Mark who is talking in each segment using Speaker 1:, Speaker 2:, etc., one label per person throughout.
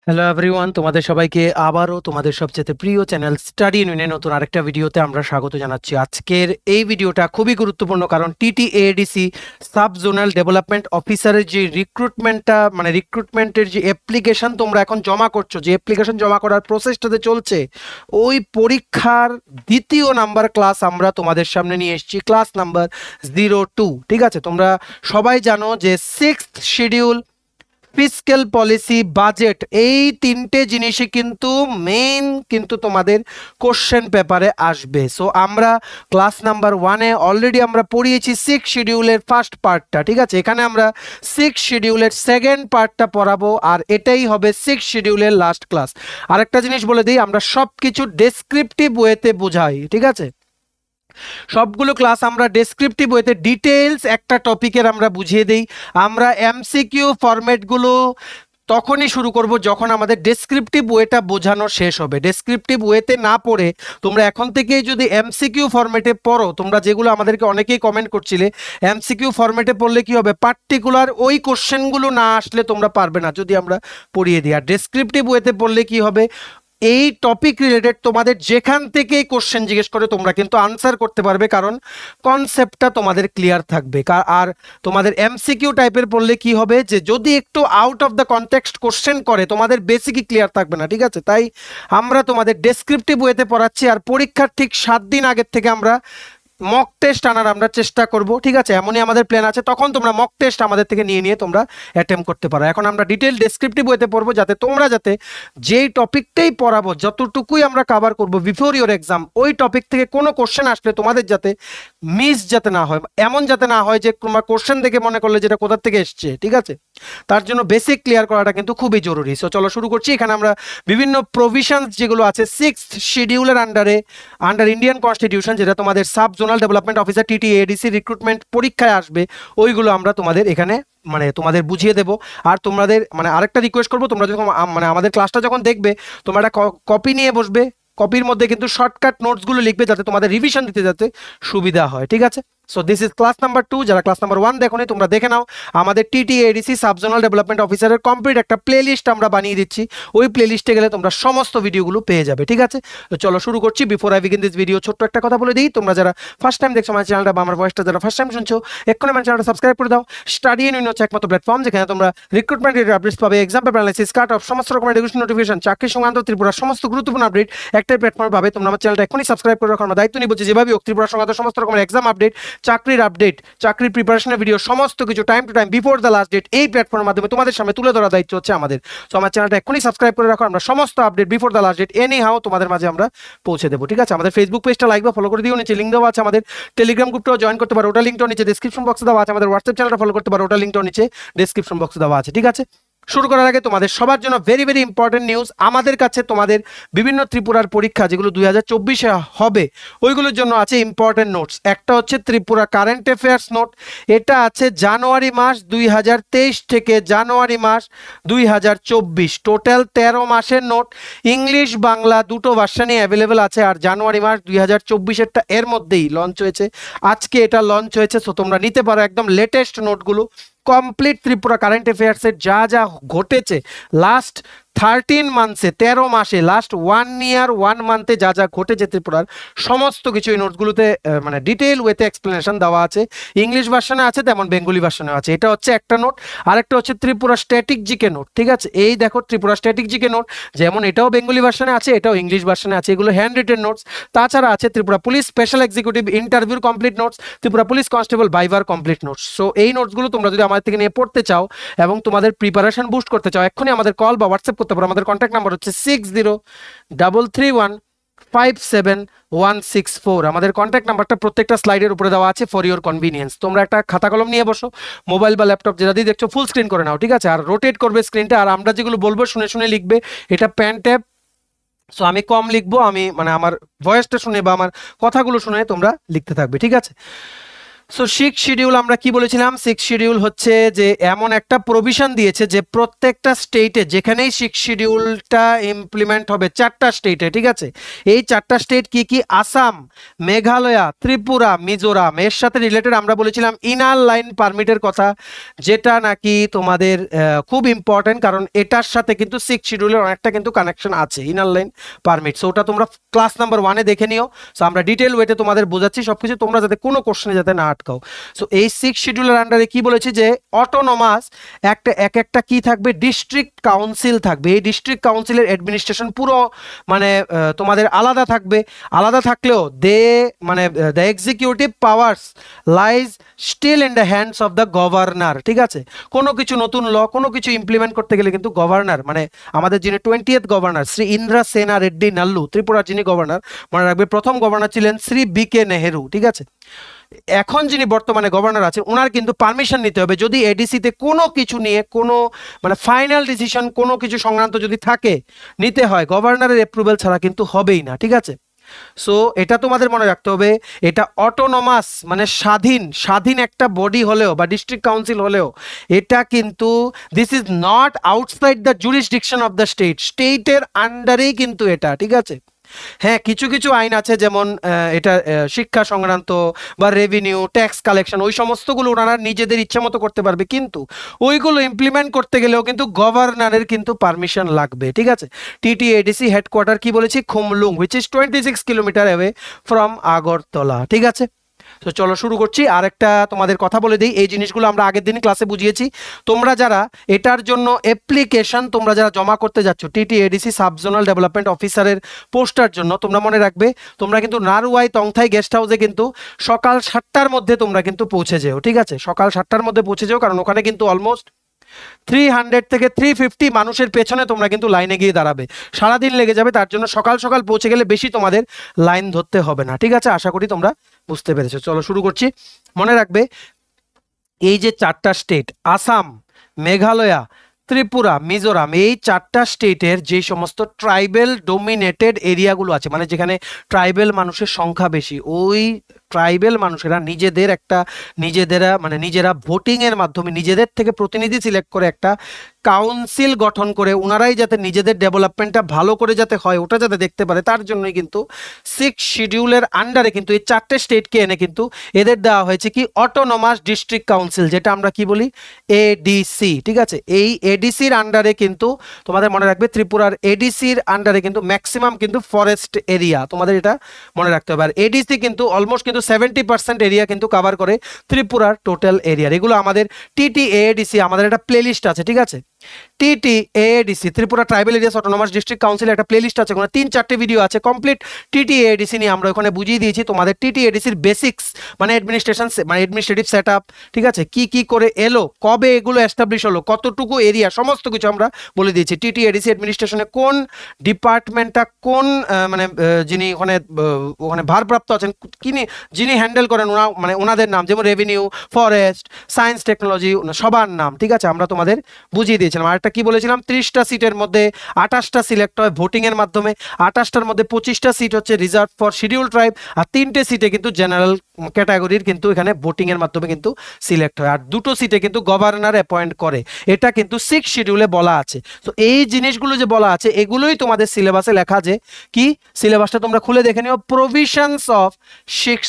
Speaker 1: Hello everyone, তোমাদের সবাইকে আবারও তোমাদের সবচেয়ে প্রিয় চ্যানেল স্টাডি ইউনিয়নে নতুন আরেকটা ভিডিওতে আমরা স্বাগত জানাচ্ছি। আজকের এই ভিডিওটা খুবই গুরুত্বপূর্ণ, কারণ টিটিএডিসি সাব জোনাল ডেভেলপমেন্ট অফিসারের যে রিক্রুটমেন্টের যে অ্যাপ্লিকেশন তোমরা এখন জমা করছো, যে অ্যাপ্লিকেশন জমা করার প্রসেসটাতে চলছে, ওই পরীক্ষার দ্বিতীয় নাম্বার ক্লাস আমরা তোমাদের সামনে নিয়ে এসেছি, ক্লাস নাম্বার 02। ঠিক আছে, তোমরা সবাই জানো যে 6th schedule, fiscal policy, budget, এই তিনটে জিনিসই কিন্তু মেইন কিন্তু তোমাদের কোশ্চেন পেপারে আসবে। সো আমরা ক্লাস নাম্বার 1-এ অলরেডি আমরা পড়িয়েছি 6 শিডিউলের ফার্স্ট পার্টটা। ঠিক আছে, এখানে আমরা 6 শিডিউলের সেকেন্ড পার্টটা পড়াবো, আর এটাই হবে 6 শিডিউলের লাস্ট ক্লাস। আরেকটা জিনিস বলে দিই, আমরা সব কিছু ডেসক্রিপটিভ ওয়েতে বোঝাই। ঠিক আছে, সবগুলো ক্লাস আমরা ডেসক্রিপটিভ ওয়েতে ডিটেইলস একটা টপিকের আমরা বুঝিয়ে দেই। আমরা এমসিকিউ ফরম্যাটগুলো তখনই শুরু করব যখন আমাদের ডেসক্রিপটিভ ওয়েটা বোঝানো শেষ হবে। ডেসক্রিপটিভ ওয়েতে না পড়ে তোমরা এখন থেকেই যদি এমসিকিউ ফরম্যাটে পড়ো, তোমরা যেগুলো আমাদেরকে অনেকেই কমেন্ট করছিলে, এমসিকিউ ফরম্যাটে পড়লে কি হবে, পার্টিকুলার ওই কোশ্চেনগুলো না আসলে তোমরা পারবে না যদি আমরা পড়িয়ে দিই। আর ডেসক্রিপটিভ ওয়েতে পড়লে কি হবে, এই টপিক রিলেটেড তোমাদের যেখান থেকে কোশ্চেন জিজ্ঞেস করে তোমরা কিন্তু আনসার করতে পারবে, কারণ কনসেপ্টটা তোমাদের ক্লিয়ার থাকবে। আর তোমাদের এমসিকিউ টাইপের পড়লে কি হবে, যে যদি একটু out of the context question করে তোমাদের বেসিকই ক্লিয়ার থাকবে না। ঠিক আছে, তাই আমরা তোমাদের ডেসক্রিপটিভ ওয়েতে পড়াচ্ছি, আর পরীক্ষার ঠিক 7 দিন আগের থেকে আমরা মক টেস্ট আনার আমরা চেষ্টা করব। ঠিক আছে, এমনই আমাদের প্ল্যান আছে, তখন তোমরা মক টেস্ট আমাদের থেকে নিয়ে তোমরা অ্যাটেম্প করতে পারো। এখন আমরা ডিটেল ডেসক্রিপটিভ ওয়েতে পড়বো, যাতে তোমরা যেই টপিকটাই পড়াবো, যতটুকুই আমরা কভার করব বিফোর ইওর এক্সাম, ওই টপিক থেকে কোনো কোশ্চেন আসলে তোমাদের যাতে মিস যাতে না হয়, এমন যাতে না হয় যে তোমরা কোশ্চেন দেখে মনে করলে যেটা কোথা থেকে এসছে। ঠিক আছে, তার জন্য বেসিক ক্লিয়ার করাটা কিন্তু খুবই জরুরি। সো চলো শুরু করছি। এখানে আমরা বিভিন্ন প্রভিশনস যেগুলো আছে 6th শিডিউলের আন্ডার ইন্ডিয়ান কনস্টিটিউশন, যেটা তোমাদের sub zonal development officer TTADC recruitment পরীক্ষায় আসবে, ওইগুলো আমরা তোমাদের এখানে তোমাদের বুঝিয়ে দেবো। আর তোমাদের আরেকটা রিকোয়েস্ট করবো, তোমরা যখন আমাদের ক্লাসটা যখন দেখবে, তোমরা একটা কপি নিয়ে বসবে, কপির মধ্যে কিন্তু শর্টকাট নোটসগুলো লিখবে, যাতে তোমাদের রিভিশন দিতে যাতে সুবিধা হয়। ঠিক আছে, so this is class number 2। যারা ক্লাস নাম্বার 1 দেখোনি তোমরা দেখে নাও, আমাদের টিটিএডিসি সাব জোনাল ডেভেলপমেন্ট অফিসারের কমপ্লিট একটা প্লেলিস্ট আমরা বানিয়ে দিচ্ছি, ওই প্লেলিস্টে গেলে তোমরা সমস্ত ভিডিওগুলো পেয়ে যাবে। ঠিক আছে, তো চলো শুরু করছি। Before I begin this video, ছোট্ট একটা কথা বলে দিই, তোমরা যারা ফার্স্ট টাইম দেখছো আমার চ্যানেলটা বা আমার ভয়েসটা যারা ফার্স্ট টাইম শুনছো, এক্ষুনি আমার চ্যানেলটা সাবস্ক্রাইব করে দাও। স্টাডি ইউনিয়ন হচ্ছে একমাত্র প্ল্যাটফর্ম যেখানে তোমরা রিক্রুটমেন্ট রিলেটেড আপডেটস পাবে, exam paper analysis, cut off, সমস্ত রকমের এডুকেশন নোটিফিকেশন, চাকরি সংক্রান্ত ত্রিপুরার সমস্ত গুরুত্বপূর্ণ আপডেট একটাই প্ল্যাটফর্মে পাবে। তোমরা আমার চ্যানেলটা এখনই সাবস্ক্রাইব করে রাখো। আমরা দায়িত্ব নিব যে যেভাবে হোক ত্রিপুরা সংক্রান্ত সমস্ত রকমের এক্সাম আপডেট, চাকরির আপডেট, চাকরির প্রিপারেশনের ভিডিও, সমস্ত কিছু time to time before the last date এই প্ল্যাটফর্মের মাধ্যমে তোমাদের সামনে তুলে ধরার দায়িত্ব হচ্ছে আমাদের। তো আমার চ্যানেলটা এখনই সাবস্ক্রাইব করে রাখো। আমরা সমস্ত update before the last date anyhow তোমাদের মাঝে আমরা পৌঁছে দেবো। ঠিক আছে, আমাদের ফেসবুক পেজটা লাইক বা ফলো করে দিও, নিচে লিঙ্ক দেওয়া আছে। আমাদের টেলিগ্রাম গ্রুপটাও জয়েন করতে পারো, ওটা লিঙ্কটাও নিচে ডেসক্রিপশন বক্সে দেওয়া আছে। আমাদের হোয়াটসঅ্যাপ চ্যানেলটা ফলো করতে পারো, ওটা লিঙ্কটাও নিচে ডেসক্রিপশন বক্সে দেওয়া আছে। ঠিক আছে, শুরু করার আগে তোমাদের সবার জন্য ভেরি ভেরি ইম্পর্টেন্ট নিউজ। আমাদের কাছে তোমাদের বিভিন্ন ত্রিপুরার পরীক্ষা যেগুলো 2024-এ হবে, ওইগুলোর জন্য আছে ইম্পর্টেন্ট নোটস। একটা হচ্ছে ত্রিপুরা কারেন্ট অ্যাফেয়ার্স নোট, এটা আছে জানুয়ারি মাস 2023 থেকে জানুয়ারি মাস 2024, টোটাল 13 মাসের নোট। ইংলিশ বাংলা দুটো ভার্সানই অ্যাভেলেবেল আছে। আর জানুয়ারি মাস 2024-এরটা এর মধ্যেই লঞ্চ হয়েছে, আজকে এটা লঞ্চ হয়েছে। সো তোমরা নিতে পারো একদম লেটেস্ট নোটগুলো, কমপ্লিট ত্রিপুরা কারেন্ট অ্যাফেয়ার্সের যা যা ঘটেছে লাস্ট 13 মান্থসে, 13 মাসে, লাস্ট 1 ইয়ার 1 মান্থে যা যা ঘটেছে ত্রিপুরার সমস্ত কিছু এই নোটসগুলোতে ডিটেল ওয়েতে এক্সপ্লেনেশন দেওয়া আছে। ইংলিশ ভার্সনে আছে, তেমন বেঙ্গলি ভার্সনে আছে। এটা হচ্ছে একটা নোট। আরেকটা হচ্ছে ত্রিপুরা স্ট্যাটিক জিকে নোট। ঠিক আছে, এই দেখো ত্রিপুরা স্ট্যাটিক জিকে নোট, যেমন এটাও বেঙ্গলি ভার্সনে আছে, এটাও ইংলিশ ভার্সনে আছে। এগুলো হ্যান্ড রিটেন নোটস। তাছাড়া আছে ত্রিপুরা পুলিশ স্পেশাল এক্সিকিউটিভ ইন্টারভিউর complete notes, Tripura police constable ভাইভার কমপ্লিট নোটস। সো এই নোটসগুলো তোমরা যদি আমাদের থেকে নিয়ে পড়তে চাও এবং তোমাদের প্রিপারেশন বুস্ট করতে চাও, এক্ষুনি আমাদের কল বা হোয়াটসঅ্যাপ করতে পারো। আমাদের কন্ট্যাক্ট নাম্বার হচ্ছে 6033157164। আমাদের কন্ট্যাক্ট নাম্বারটা প্রত্যেকটা স্লাইডের উপরে দেওয়া আছে ফর ইওর কনভিনিয়েন্স। তোমরা একটা খাতা কলম নিয়ে বসো, মোবাইল বা ল্যাপটপ যেটা দিয়ে দেখছো ফুল স্ক্রিন করে নাও। ঠিক আছে, আর রোটেট করবে স্ক্রিনটা, আর আমরা যেগুলো বলবো শুনে শুনে লিখবে। এটা পেন ট্যাব, সো আমি কম লিখবো, আমি আমার ভয়েসটা শুনে বা আমার কথাগুলো শুনে তোমরা লিখতে থাকবে। ঠিক আছে, সো সিক্স শিডিউল আমরা কি বলেছিলাম, সিক্স শিডিউল হচ্ছে যে এমন একটা প্রভিশন দিয়েছে যে প্রত্যেকটা স্টেটে যেখানেই সিক্স শিডিউলটা ইমপ্লিমেন্ট হবে, চারটা স্টেটে, ঠিক আছে, এই চারটা স্টেট কি কি, আসাম, মেঘালয়া, ত্রিপুরা, মিজোরাম, এর সাথে রিলেটেড আমরা বলেছিলাম ইনার লাইন পারমিটের কথা, যেটা নাকি তোমাদের খুব ইম্পর্টেন্ট, কারণ এটার সাথে কিন্তু সিক্স শিডিউলের অনেকটা কিন্তু কানেকশন আছে, ইনার লাইন পারমিট। সো ওটা তোমরা ক্লাস নাম্বার 1-এ দেখে নিও। সো আমরা ডিটেল ওয়েতে তোমাদের বোঝাচ্ছি সবকিছু, তোমরা যাতে কোনো কোশ্চেনে যাতে না আটকাও। সো এই সিক্স শিডিউলের আন্ডারে কি বলেছি যে অটোনমাস একটা কি থাকবে, ডিস্ট্রিক্ট কাউন্সিল থাকবে। এই ডিস্ট্রিক্ট কাউন্সিলের অ্যাডমিনিস্ট্রেশন পুরো মানে তোমাদের আলাদা থাকবে। আলাদা থাকলেও the executive powers lies still in the hands of the governor, ঠিক আছে। কোনো কিছু নতুন ল, কোনো কিছু ইমপ্লিমেন্ট করতে গেলে কিন্তু গভর্নর, মানে আমাদের যিনি 20th গভর্নর শ্রী ইন্দ্রা সেনা রেড্ডি নাল্লু, ত্রিপুরার যিনি গভর্নর, মনে রাখবে প্রথম গভর্নর ছিলেন শ্রী BK নেহেরু, ঠিক আছে। এখন যিনি বর্তমানে গভর্নর আছে ওনার কিন্তু পারমিশন নিতে হবে, যদি এডিসিতে কোনো কিছু নিয়ে কোনো মানে ফাইনাল ডিসিশন কোনো কিছু সংক্রান্ত যদি থাকে, নিতে হয়, গভর্নরের অ্যাপ্রুভেল ছাড়া কিন্তু হবেই না, ঠিক আছে। সো এটা তোমাদের মনে রাখতে হবে, এটা অটোনমাস মানে স্বাধীন একটা বডি হলেও বা ডিস্ট্রিক্ট কাউন্সিল হলেও এটা কিন্তু this is not outside the jurisdiction of the স্টেটের আন্ডারেই কিন্তু এটা, ঠিক আছে। হ্যাঁ, কিছু কিছু আইন আছে, যেমন এটা শিক্ষা সংক্রান্ত বা রেভিনিউ ট্যাক্স কালেকশন, ওই সমস্তগুলো ওনারা নিজেদের ইচ্ছা মতো করতে পারবে, কিন্তু ওইগুলো ইমপ্লিমেন্ট করতে গেলেও কিন্তু গভর্নরের কিন্তু পারমিশন লাগবে, ঠিক আছে। TTADC হেডকোয়ার্টার কি বলেছি, Khumlung, which is 26 kilometre away from Agartala, ঠিক আছে। তো চলো শুরু করছি। আর একটা তোমাদের কথা বলে দিই, এই জিনিসগুলো আমরা আগের দিন ক্লাসে বুঝিয়েছি। তোমরা যারা এটার জন্য অ্যাপ্লিকেশন তোমরা যারা জমা করতে যাচ্ছ TTADC সাব জোনাল ডেভেলপমেন্ট অফিসারের পোস্টার জন্য, তোমরা মনে রাখবে তোমরা কিন্তু নারওয়াই তংথাই গেস্ট হাউসে কিন্তু সকাল 7টার মধ্যে তোমরা কিন্তু পৌঁছে যেও, ঠিক আছে। সকাল 7টার মধ্যে পৌঁছে যেও, কারণ ওখানে কিন্তু অলমোস্ট 300 থেকে 350 মানুষের পেছনে তোমরা কিন্তু লাইনে গিয়ে দাঁড়াবে, সারাদিন লেগে যাবে। তার জন্য সকাল সকাল পৌঁছে গেলে বেশি তোমাদের লাইন ধরতে হবে না, ঠিক আছে। আশা করি তোমরা বুঝতে পেরেছো। চলো শুরু করছি। মনে রাখবে এই যে চারটা স্টেট, আসাম, মেঘালয়া, ত্রিপুরা, মিজোরাম, এই চারটা স্টেটের যে সমস্ত ট্রাইবেল ডোমিনেটেড এরিয়াগুলো আছে, মানে যেখানে ট্রাইবেল মানুষের সংখ্যা বেশি, ওই ট্রাইবেল মানুষেরা নিজেরা ভোটিং এর মাধ্যমে নিজেদের থেকে প্রতিনিধি সিলেক্ট করে একটা কাউন্সিল গঠন করে ওনারাই যাতে নিজেদের ডেভেলপমেন্টটা ভালো করে যাতে হয়, ওটা যাতে দেখতে পারে, তার জন্যই কিন্তু সিক্স শিডিউলের আন্ডারে কিন্তু এই চারটে স্টেটকে এনে কিন্তু এদের দেওয়া হয়েছে কি, অটোনমাস ডিস্ট্রিক্ট কাউন্সিল, যেটা আমরা কি বলি ADC, ঠিক আছে। এই ADCর আন্ডারে কিন্তু তোমাদের মনে রাখবে ত্রিপুরার ADCর আন্ডারে কিন্তু ম্যাক্সিমাম কিন্তু ফরেস্ট এরিয়া, তোমাদের এটা মনে রাখতে হবে। আর ADC কিন্তু অলমোস্ট কিন্তু 70% এরিয়া কিন্তু কভার করে ত্রিপুরার টোটাল এরিয়া। এগুলো আমাদের TTADC, আমাদের একটা প্লেলিস্ট আছে, ঠিক আছে। TTADC Tripura tribal areas autonomous district council একটা প্লেলিস্ট আছে, ওখানে 3-4টে ভিডিও আছে কমপ্লিট TTADC নিয়ে, আমরা ওখানে বুঝিয়ে দিয়েছি তোমাদের TTADCর বেসিক্স, মানে অ্যাডমিনিস্ট্রেটিভ সেটআপ, ঠিক আছে, কি করে এলো, কবে এগুলো এস্টাবলিশ হলো, কতটুকু এরিয়া, সমস্ত কিছু আমরা বলে দিয়েছি। TTADC অ্যাডমিনিস্ট্রেশনে কোন ডিপার্টমেন্টটা কোন যিনি ওখানে ভারপ্রাপ্ত আছেন, যিনি হ্যান্ডেল করেন মানে ওনাদের নাম, যেমন রেভিনিউ, ফরেস্ট, সায়েন্স, টেকনোলজি, সবার নাম, ঠিক আছে, আমরা তোমাদের বুঝিয়ে দিয়েছিলাম। আরেকটা কি বলেছিলাম, 30টা সিটের মধ্যে 28টা সিলেক্ট হয় ভোটিং এর মাধ্যমে, 28টার মধ্যে 25টা সিট হচ্ছে রিজার্ভ ফর শিডিউল ট্রাইব, আর 3টে সিটে কিন্তু জেনারেল ক্যাটাগরির কিন্তু এখানে ভোটিং এর মাধ্যমে কিন্তু সিলেক্ট হয়, আর 2টো সিটে কিন্তু গভর্নর অ্যাপয়েন্ট করে, এটা কিন্তু সিক্স শিডিউলে বলা আছে। তো এই জিনিসগুলো যে বলা আছে এগুলোই তোমাদের সিলেবাসে লেখা, যে কি সিলেবাসটা তোমরা খুলে দেখে নিও, provisions of six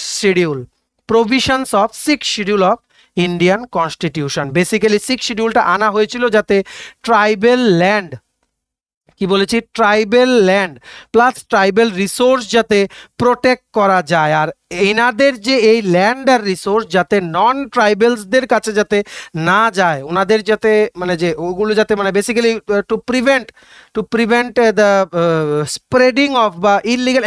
Speaker 1: schedule of Indian constitution. Basically six শিডিউলটা আনা হয়েছিল যাতে ট্রাইবেল ল্যান্ড, কি বলেছি, tribal land plus tribal resource যাতে প্রোটেক্ট করা যায়, আর এনাদের যে এই ল্যান্ড আর রিসোর্স যাতে নন ট্রাইবেলসদের কাছে যাতে না যায়, ওনাদের যাতে মানে যে ওগুলো যাতে মানে basically to prevent the spreading of বা illegal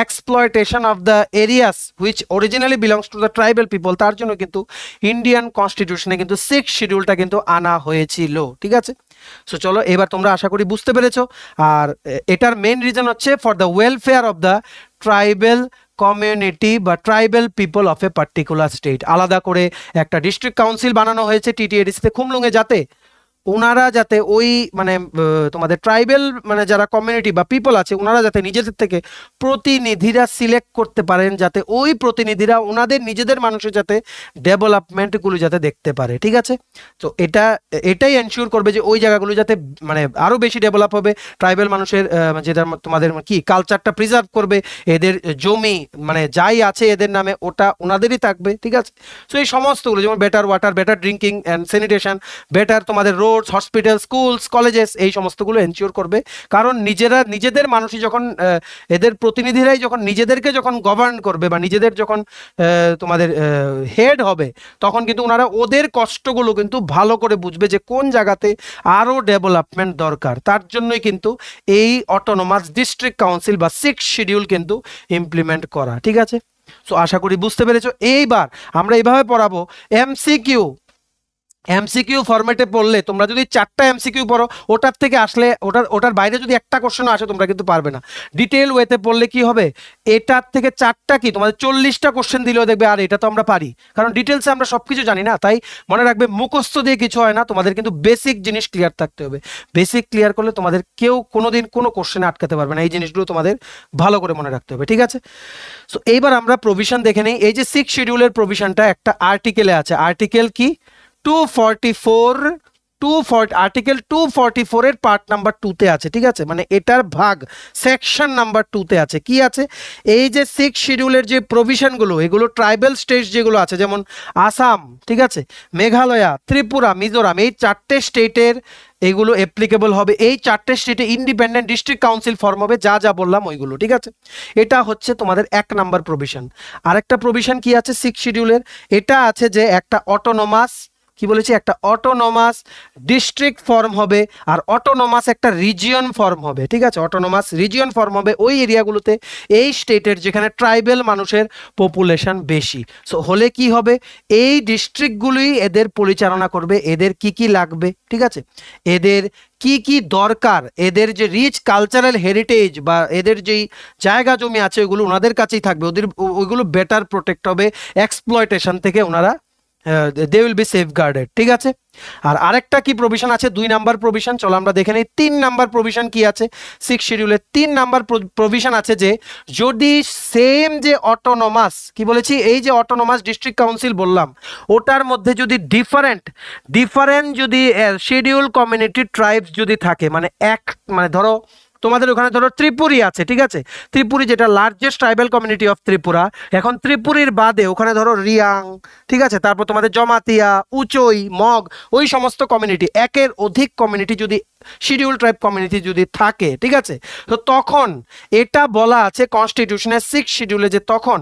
Speaker 1: exploitation of the areas which originally belongs to the tribal people, তার জন্য কিন্তু ইন্ডিয়ান কনস্টিটিউশনে কিন্তু সিক্স শিডিউলটা কিন্তু আনা হয়েছিল, ঠিক আছে। সো চলো এবার তোমরা আশা করি বুঝতে পেরেছো। আর এটার মেইন রিজন হচ্ছে for the welfare of the tribal community বা tribal people of a particular state. আলাদা করে একটা ডিস্ট্রিক্ট কাউন্সিল বানানো হয়েছে TTADC তে খুমলুঙে, যাতে ওনারা যাতে ওই মানে তোমাদের ট্রাইবেল মানে যারা কমিউনিটি বা পিপল আছে ওনারা যাতে নিজেদের থেকে প্রতিনিধিরা সিলেক্ট করতে পারেন, যাতে ওই প্রতিনিধিরা ওনাদের নিজেদের মানুষের যাতে ডেভেলপমেন্টগুলো যাতে দেখতে পারে। ঠিক আছে, তো এটাই এনশিওর করবে যে ওই জায়গাগুলো যাতে মানে আরো বেশি ডেভেলপ হবে, ট্রাইবেল মানুষের যেটা তোমাদের কি কালচারটা প্রিজার্ভ করবে, এদের জমি মানে যাই আছে এদের নামে ওটা ওনাদেরই থাকবে। ঠিক আছে, সো এই সমস্তগুলো যেমন better water, better drinking and sanitation, better তোমাদের রোডস, হসপিটাল, স্কুলস, কলেজেস, এই সমস্তগুলো এনশিওর করবে। কারণ নিজেদের মানুষই যখন এদের প্রতিনিধিরাই যখন নিজেদেরকে যখন গভর্ন করবে বা নিজেদের যখন তোমাদের হেড হবে, তখন কিন্তু ওনারা ওদের কষ্টগুলো কিন্তু ভালো করে বুঝবে যে কোন জায়গাতে আরো ডেভেলপমেন্ট দরকার। তার জন্যই কিন্তু এই অটোনোমাস ডিস্ট্রিক্ট কাউন্সিল বা 6th শিডিউল কিন্তু ইমপ্লিমেন্ট করা। ঠিক আছে, সো আশা করি বুঝতে পেরেছো। এইবার আমরা এইভাবে পড়াবো এমসিকিউ ফরম্যাটে পড়লে তোমরা যদি 4টা এমসিকিউ পড়ো, ওটার থেকে আসলে ওটার বাইরে যদি একটা কোশ্চেন আসে তোমরা কিন্তু পারবে না। ডিটেল ওয়েতে পড়লে কি হবে, এটার থেকে 4টা কি তোমাদের 40টা কোশ্চেন দিলেও দেখবে আর এটা তো আমরা পারি, কারণ ডিটেলসে আমরা সবকিছু জানি না। তাই মনে রাখবে মুখস্থ দিয়ে কিছু হয় না, তোমাদের কিন্তু বেসিক জিনিস ক্লিয়ার থাকতে হবে। বেসিক ক্লিয়ার করলে তোমাদের কেউ কোনোদিন কোনো কোশ্চেনে আটকাতে পারবে না। এই জিনিসগুলো তোমাদের ভালো করে মনে রাখতে হবে। ঠিক আছে, সো এইবার আমরা প্রভিশন দেখে নেই। এই যে 6th শিডিউলের প্রভিশনটা একটা আর্টিকেলে আছে। আর্টিকেল কি 244 আর্টিকেল 244 এর পার্ট নাম্বার 2 তে আছে। ঠিক আছে, মানে এটার ভাগ সেকশন নাম্বার 2 তে আছে। কি আছে, এই যে 6th শিডিউলের যে প্রভিশনগুলো, এগুলো ট্রাইবাল স্টেট যেগুলো আছে যেমন আসাম, ঠিক আছে, মেঘালয়া, ত্রিপুরা, মিজোরাম, এই 4টে স্টেটের এগুলো অ্যাপ্লিকেবল হবে। এই 4টে স্টেটে ইন্ডিপেন্ডেন্ট ডিস্ট্রিক্ট কাউন্সিল ফর্ম হবে, যা যা বললাম ওইগুলো। ঠিক আছে, এটা হচ্ছে তোমাদের 1 নাম্বার প্রভিশন। আরেকটা প্রভিশন কি আছে 6th শিডিউলের, এটা আছে যে একটা অটোনোমাস, কি বলেছি, একটা অটোনোমাস ডিস্ট্রিক্ট ফর্ম হবে আর অটোনোমাস একটা রিজিয়ন ফর্ম হবে। ঠিক আছে, অটোনোমাস রিজিয়ন ফর্ম হবে ওই এরিয়াগুলোতে, এই স্টেটের যেখানে ট্রাইবেল মানুষের পপুলেশন বেশি। সো হলে কি হবে, এই ডিস্ট্রিক্টগুলোই এদের পরিচালনা করবে, এদের কি কি লাগবে, ঠিক আছে, এদের কি কি দরকার, এদের যে রিচ কালচারাল হেরিটেজ বা এদের যেই জায়গা জমি আছে ওইগুলো ওনাদের কাছেই থাকবে, ওইগুলো বেটার প্রোটেক্ট হবে এক্সপ্লয়টেশন থেকে, ওনারা দে উইল বি সেফগার্ডেড। ঠিক আছে, আর আরেকটা কি প্রভিশন আছে, 2 নাম্বার প্রভিশন, চলো আমরা দেখে নিই 3 নাম্বার প্রভিশন কি আছে 6th শিডিউলে। 3 নাম্বার প্রভিশন আছে যে যদি সেম যে অটোনোমাস, কি বলেছি, এই যে অটোনোমাস ডিস্ট্রিক্ট কাউন্সিল বললাম, ওটার মধ্যে যদি ডিফারেন্ট যদি শিডিউল কমিউনিটি ট্রাইবস যদি থাকে, মানে ধরো তোমাদের ওখানে ধরো ত্রিপুরি আছে, ঠিক আছে, ত্রিপুরি যেটা largest tribal community of Tripura, এখন ত্রিপুরির বাদে ওখানে ধরো রিয়াং, ঠিক আছে, তারপর তোমাদের জমাতিয়া, উচই, মগ, ওই সমস্ত কমিউনিটি, একের অধিক কমিউনিটি যদি শিডিউল ট্রাইব কমিউনিটি যদি থাকে, ঠিক আছে, তো তখন এটা বলা আছে কনস্টিটিউশনের 6th শিডিউলে যে তখন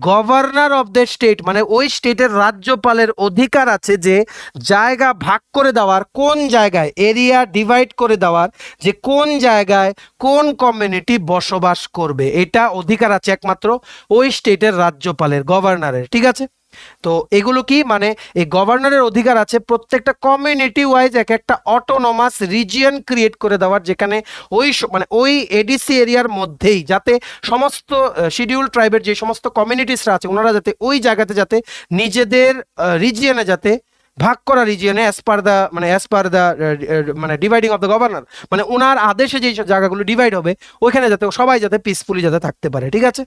Speaker 1: গভর্নর অফ দ্য স্টেট, মানে ওই স্টেটের রাজ্যপালের অধিকার আছে যে জায়গা ভাগ করে দেওয়ার, কোন জায়গায় এরিয়া ডিভাইড করে দেওয়ার, যে কোন জায়গায় কোন কমিউনিটি বসবাস করবে, এটা অধিকার আছে একমাত্র ওই স্টেটের রাজ্যপালের, গভর্নরের। ঠিক আছে, তো এগুলো কি মানে এই গভর্নরের অধিকার আছে প্রত্যেকটা কমিউনিটি ওয়াইজ এক একটা অটোনোমাস রিজিয়ন ক্রিয়েট করে দেওয়ার, যেখানে ওই এডিসি এরিয়ার মধ্যেই যাতে সমস্ত শিডিউল ট্রাইবের যে সমস্ত কমিউনিটিসরা আছে ওনারা যাতে ওই জায়গাতে যাতে নিজেদের রিজিয়নে যাতে ভাগ করা, রিজিয়নে as per the dividing of the governor, মানে ওনার আদেশে যেই জায়গাগুলো ডিভাইড হবে ওইখানে যাতে সবাই যাতে পিসফুলি যাতে থাকতে পারে। ঠিক আছে,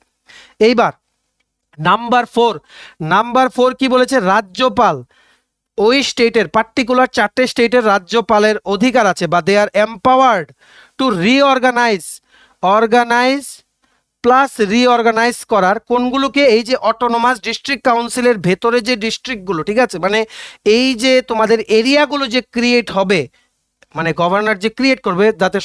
Speaker 1: এইবার নাম্বার 4 কি বলেছে, রাজ্যপাল ওই স্টেটের পার্টিকুলার 4টে স্টেটের রাজ্যপালের অধিকার আছে বা they are empowered to organise plus reorganise করার কোনগুলোকে, এই যে অটোনোমাস ডিস্ট্রিক্ট কাউন্সিলের ভেতরে যে ডিস্ট্রিক্টগুলো, ঠিক আছে, মানে এই যে তোমাদের এরিয়াগুলো যে ক্রিয়েট হবে, মানে গভর্নর যে ক্রিয়েট করবে যাতে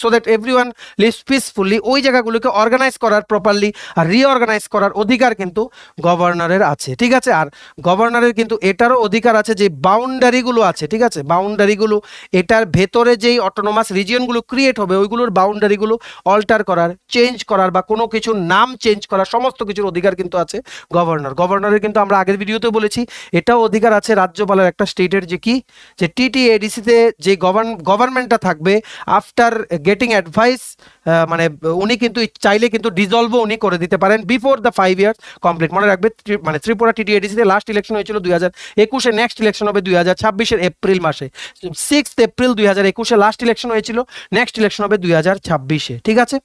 Speaker 1: so that everyone lives peacefully, ওই জায়গাগুলোকে অর্গানাইজ করার প্রপারলি আর রিঅর্গানাইজ করার অধিকার কিন্তু গভর্নরের আছে। ঠিক আছে, আর গভর্নরের কিন্তু এটারও অধিকার আছে যে বাউন্ডারিগুলো আছে, ঠিক আছে, বাউন্ডারিগুলো এটার ভেতরে যেই অটোনোমাস রিজিয়নগুলো ক্রিয়েট হবে ওইগুলোর বাউন্ডারিগুলো অল্টার করার, চেঞ্জ করার বা কোনো কিছুর নাম চেঞ্জ করার সমস্ত কিছুর অধিকার কিন্তু আছে গভর্নরের কিন্তু আমরা আগের ভিডিওতে বলেছি এটাও অধিকার আছে রাজ্যপালের একটা স্টেটের, যে কি, যে টিটিএডিসিতে যে গভর্নমেন্টটা থাকবে আফটার গেটিং অ্যাডভাইস, মানে উনি কিন্তু চাইলে কিন্তু ডিজলভও উনি করে দিতে পারেন বিফোর দ্য 5 ইয়ার্স কমপ্লিট। মনে রাখবে মানে ত্রিপুরা টিটিএডিসিতে লাস্ট ইলেকশন হয়েছিল 2021-এ, নেক্সট ইলেকশন হবে 2026-এর এপ্রিল মাসে। 6 এপ্রিল 2021-এ লাস্ট ইলেকশন হয়েছিল, নেক্সট ইলেকশন হবে 2026-এ। ঠিক আছে,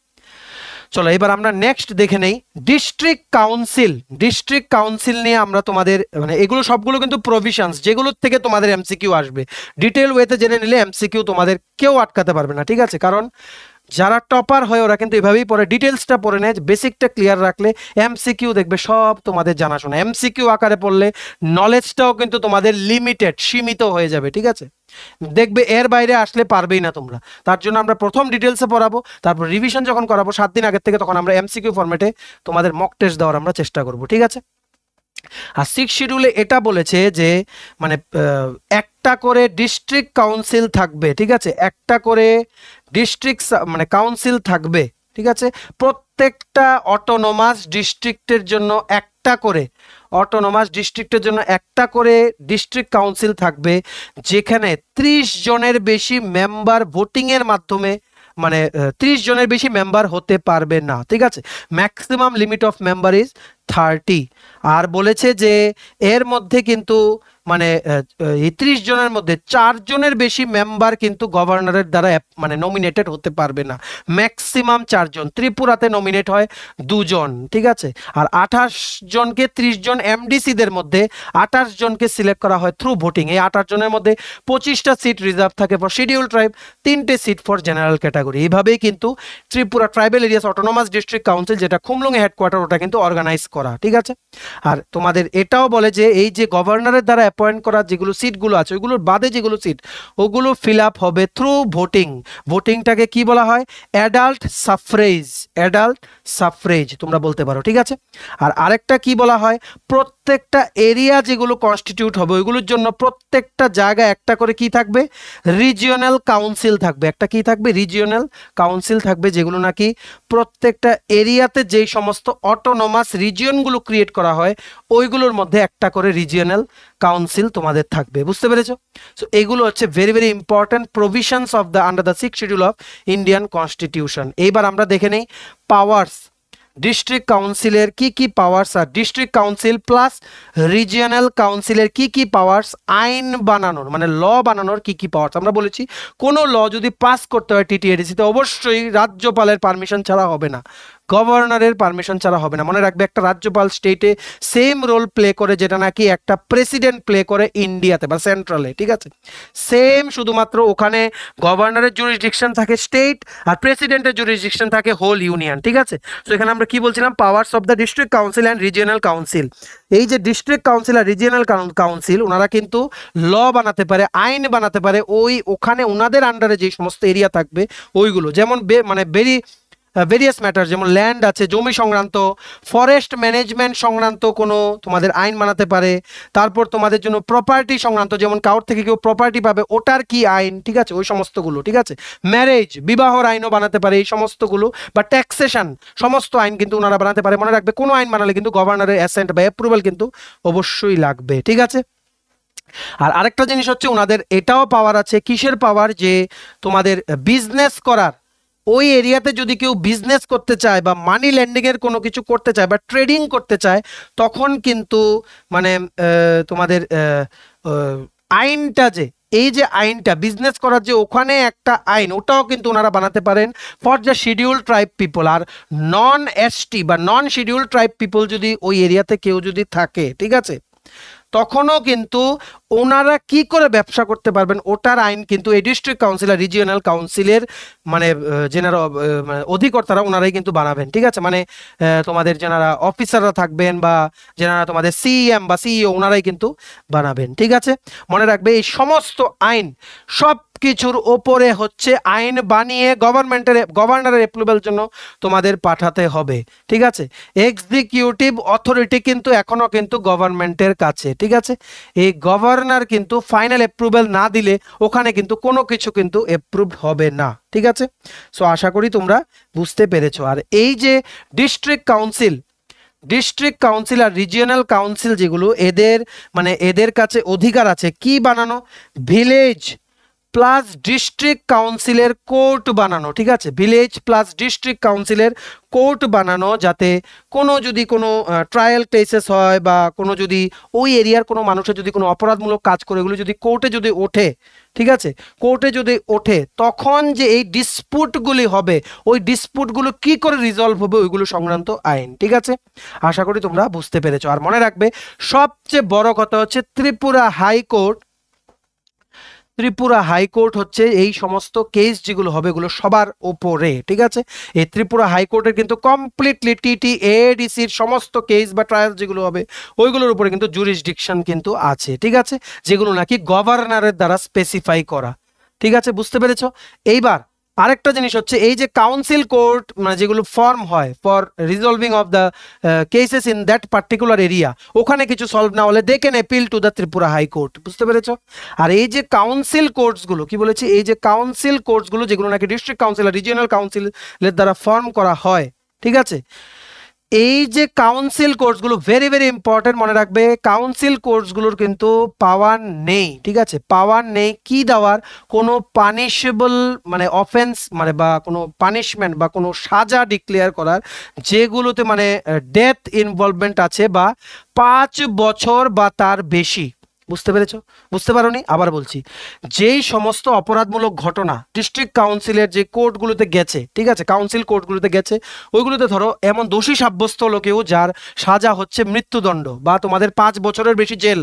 Speaker 1: চলো এবার আমরা নেক্সট দেখে নেই ডিস্ট্রিক্ট কাউন্সিল। ডিস্ট্রিক্ট কাউন্সিল নিয়ে আমরা তোমাদের মানে এগুলো সবগুলো কিন্তু প্রভিশনস, যেগুলোর থেকে তোমাদের এমসিকিউ আসবে। ডিটেল ওয়েতে জেনে নিলে এমসিকিউ তোমাদের কেউ আটকাতে পারবে না। ঠিক আছে, কারণ যারা টপার হয় ওরা কিন্তু এভাবেই পড়ে, ডিটেলসটা পড়ে নেয়, বেসিকটা ক্লিয়ার রাখলে এমসিকিউ দেখবে সব তোমাদের জানাশোনা। এমসিকিউ আকারে পড়লে নলেজটাও কিন্তু তোমাদের লিমিটেড, সীমিত হয়ে যাবে। ঠিক আছে, দেখবে এর বাইরে আসলে পারবেই না তোমরা। তার জন্য আমরা প্রথম ডিটেলসে পড়াবো, তারপর রিভিশন যখন করাবো 7 দিন আগের থেকে, তখন আমরা এমসিকিউ ফরম্যাটে তোমাদের মক টেস্ট দেওয়ার আমরা চেষ্টা করব। ঠিক আছে, আর 6 শিডিউলে এটা বলেছে যে মানে একটা করে ডিস্ট্রিক্ট কাউন্সিল থাকবে। ঠিক আছে, একটা করে ডিস্ট্রিক্ট মানে কাউন্সিল থাকবে। ঠিক আছে, প্রত্যেকটা অটোনোমাস ডিস্ট্রিক্টের জন্য একটা করে, অটোনোমাস ডিস্ট্রিক্টের জন্য একটা করে ডিস্ট্রিক্ট কাউন্সিল থাকবে, যেখানে 30 জনের বেশি মেম্বার ভোটিংয়ের মাধ্যমে মানে 30 জনের বেশি মেম্বার হতে পারবে না। ঠিক আছে, maximum limit of member is 30। আর বলেছে যে এর মধ্যে কিন্তু মানে 30 জনের মধ্যে 4 জনের বেশি মেম্বার কিন্তু গভর্নরের দ্বারা মানে নমিনেটেড হতে পারবে না, ম্যাক্সিমাম 4 জন। ত্রিপুরাতে নমিনেট হয় 2 জন। ঠিক আছে, আর 28 জনকে 30 জন এমডিসিদের মধ্যে 28 জনকে সিলেক্ট করা হয় থ্রু ভোটিং। এই 28 জনের মধ্যে 25টা সিট রিজার্ভ থাকে ফর শিডিউল ট্রাইব, 3টে সিট ফর জেনারেল ক্যাটাগরি। এইভাবেই কিন্তু Tripura tribal areas autonomous district council, যেটা খুমলুঙে হেডকোয়ার্টার, ওটা কিন্তু অর্গানাইজ করা। ঠিক আছে, আর তোমাদের এটাও বলে যে এই যে গভর্নরের দ্বারা অ্যাপয়েন্ট করা যেগুলো সিটগুলো আছে, ওইগুলোর বাদে যেগুলো সিট, ওগুলো ফিল আপ হবে থ্রু ভোটিং। ভোটিংটাকে কি বলা হয়? Adult suffrage. অ্যাডাল্ট সাফরেজ তোমরা বলতে পারো। ঠিক আছে, আর আরেকটা কি বলা হয়? প্রত্যেকটা এরিয়া যেগুলো কনস্টিটিউট হবে ওইগুলোর জন্য প্রত্যেকটা জায়গায় একটা করে কি থাকবে? রিজিওনাল কাউন্সিল থাকবে। একটা কি থাকবে? রিজিওনাল কাউন্সিল থাকবে, যেগুলো নাকি প্রত্যেকটা এরিয়াতে যেই সমস্ত অটোনোমাস রিজিয়নগুলো ক্রিয়েট করা হয় ওইগুলোর মধ্যে একটা করে রিজিওনাল কাউন্সিল তোমাদের থাকবে। বুঝতে পেরেছো? সো এগুলো হচ্ছে very very important provisions of the under the 6th schedule of Indian constitution. এইবার আমরা দেখে নেই পাওয়ার্স। ডিস্ট্রিক্ট কাউন্সিলের কি কি পাওয়ার্স, আর ডিস্ট্রিক্ট কাউন্সিল প্লাস রিজিয়নাল কাউন্সিলের কি কি পাওয়ার্স, আইন বানানোর মানে ল বানানোর কি কি পাওয়ার্স। আমরা বলেছি কোনো ল যদি পাস করতে হয় টিটিএডিসিতে অবশ্যই রাজ্যপালের পারমিশন ছাড়া হবে না, গভর্নরের পারমিশন ছাড়া হবে না। মনে রাখবে একটা রাজ্যপাল স্টেটে সেম রোল প্লে করে যেটা নাকি একটা প্রেসিডেন্ট প্লে করে ইন্ডিয়াতে বা সেন্ট্রালে। ঠিক আছে, সেম, শুধুমাত্র ওখানে গভর্নরের জুরিসডিকশন থাকে স্টেট আর প্রেসিডেন্টের জুরিসডিকশন থাকে হোল ইউনিয়ন। ঠিক আছে, তো এখানে আমরা কি বলছিলাম? Powers of the district council and regional council. এই যে ডিস্ট্রিক্ট কাউন্সিল আর রিজিয়নাল কাউন্সিল, ওনারা কিন্তু ল বানাতে পারে, আইন বানাতে পারে ওখানে ওনাদের আন্ডারে যে সমস্ত এরিয়া থাকবে ওইগুলো, যেমন মানে ভেরিয়াস ম্যাটার, যেমন ল্যান্ড আছে, জমি সংক্রান্ত, ফরেস্ট ম্যানেজমেন্ট সংক্রান্ত কোনো তোমাদের আইন বানাতে পারে। তারপর তোমাদের জন্য প্রপার্টি সংক্রান্ত, যেমন কারোর থেকে কেউ প্রপার্টি পাবে ওটার কি আইন, ঠিক আছে, ওই সমস্তগুলো। ঠিক আছে, ম্যারেজ, বিবাহর আইনও বানাতে পারে এই সমস্তগুলো, বা ট্যাক্সেশন, সমস্ত আইন কিন্তু ওনারা বানাতে পারে। মনে রাখবে কোনো আইন বানালে কিন্তু গভর্নরের অ্যাসেন্ট বা অ্যাপ্রুভাল কিন্তু অবশ্যই লাগবে। ঠিক আছে, আর আরেকটা জিনিস হচ্ছে ওনাদের এটাও পাওয়ার আছে, কিসের পাওয়ার? যে তোমাদের বিজনেস করার, ওই এরিয়াতে যদি কেউ বিজনেস করতে চায় বা মানি ল্যান্ডিং এর কোনো কিছু করতে চায় বা ট্রেডিং করতে চায়, তখন কিন্তু মানে তোমাদের আইনটা যে এই যে আইনটা বিজনেস করার যে ওখানে একটা আইন, ওটাও কিন্তু ওনারা বানাতে পারেন for the schedule tribe people. আর নন এসটি বা নন শিডিউল ট্রাইব পিপল যদি ওই এরিয়াতে কেউ যদি থাকে, ঠিক আছে, তখনও কিন্তু ওনারা কি করে ব্যবসা করতে পারবেন ওটার আইন কিন্তু এই ডিস্ট্রিক্ট কাউন্সিল আর রিজিয়নাল কাউন্সিলের মানে যেনারা অধিকর্তারা ওনারাই কিন্তু বানাবেন। ঠিক আছে, মানে তোমাদের যেনারা অফিসাররা থাকবেন বা যেনারা তোমাদের সিএম বা সিইও ওনারাই কিন্তু বানাবেন। ঠিক আছে, মনে রাখবে এই সমস্ত আইন সব কিছুর ওপরে হচ্ছে আইন বানিয়ে গভর্নরের অ্যাপ্রুভালের জন্য তোমাদের পাঠাতে হবে। ঠিক আছে, এক্সিকিউটিভ অথরিটি কিন্তু এখনো কিন্তু গভর্নমেন্টের কাছে। ঠিক আছে, এই গভর্নর কিন্তু ফাইনাল অ্যাপ্রুভাল না দিলে ওখানে কিন্তু কোনো কিছু কিন্তু অ্যাপ্রুভ হবে না। ঠিক আছে, সো আশা করি তোমরা বুঝতে পেরেছো। আর এই যে ডিস্ট্রিক্ট কাউন্সিল আর রিজিয়নাল কাউন্সিল যেগুলো, এদের কাছে অধিকার আছে কি বানানো? ভিলেজ প্লাস ডিস্ট্রিক্ট কাউন্সিলের কোর্ট বানানো, ঠিক আছে, ভিলেজ প্লাস ডিস্ট্রিক্ট কাউন্সিলের কোর্ট বানানো, যাতে কোনো যদি কোনো ট্রায়াল কেসেস হয় বা কোনো যদি ওই এরিয়ার কোনো মানুষের যদি কোনো অপরাধমূলক কাজ করে এগুলো যদি কোর্টে যদি ওঠে, ঠিক আছে, কোর্টে যদি ওঠে তখন যে এই ডিসপুটগুলি হবে ওই ডিসপুটগুলো কি করে রিজলভ হবে ওইগুলো সংক্রান্ত আইন, ঠিক আছে। আশা করি তোমরা বুঝতে পেরেছো। আর মনে রাখবে সবচেয়ে বড় কথা হচ্ছে ত্রিপুরা হাইকোর্ট হচ্ছে এই সমস্ত কেস যেগুলো হবে এগুলো সবার উপরে, ঠিক আছে। এই ত্রিপুরা হাইকোর্টের কিন্তু কমপ্লিটলি TTADCর সমস্ত কেস বা ট্রায়াল যেগুলো হবে ওইগুলোর উপরে কিন্তু জুরিসডিকশন কিন্তু আছে, ঠিক আছে, যেগুলো নাকি গভর্নরের দ্বারা স্পেসিফাই করা, ঠিক আছে, বুঝতে পেরেছো। এইবার আরেকটা জিনিস হচ্ছে এই যে কাউন্সিল কোর্ট মানে যেগুলো ফর্ম হয় for resolving of the cases in that particular area, ওখানে কিছু সলভ না হলে they can appeal to the Tripura high court, বুঝতে পেরেছো। আর এই যে কাউন্সিল কোর্টসগুলো কি বলেছি, এই যে কাউন্সিল কোর্টসগুলো যেগুলো নাকি ডিস্ট্রিক্ট কাউন্সিল আর রিজিওনাল কাউন্সিলের দ্বারা ফর্ম করা হয়, ঠিক আছে, এই যে কাউন্সিল কোর্সগুলো ভেরি ভেরি ইম্পর্টেন্ট, মনে রাখবে কাউন্সিল কোর্সগুলোর কিন্তু পাওয়ার নেই, ঠিক আছে, পাওয়ার নেই কি দেওয়ার, কোনো পানিশেবল মানে অফেন্স মানে বা কোনো পানিশমেন্ট বা কোনো সাজা ডিক্লেয়ার করার যেগুলোতে মানে ডেথ ইনভলভমেন্ট আছে বা 5 বছর বা তার বেশি, বুঝতে পেরেছো, বুঝতে পারোনি, আবার বলছি, যেই সমস্ত অপরাধমূলক ঘটনা ডিস্ট্রিক্ট কাউন্সিলের যে কোর্টগুলোতে গেছে, ঠিক আছে, কাউন্সিল কোর্টগুলোতে গেছে ওইগুলোতে ধরো এমন দোষী সাব্যস্ত হলো কেউ যার সাজা হচ্ছে মৃত্যুদণ্ড বা তোমাদের 5 বছরের বেশি জেল,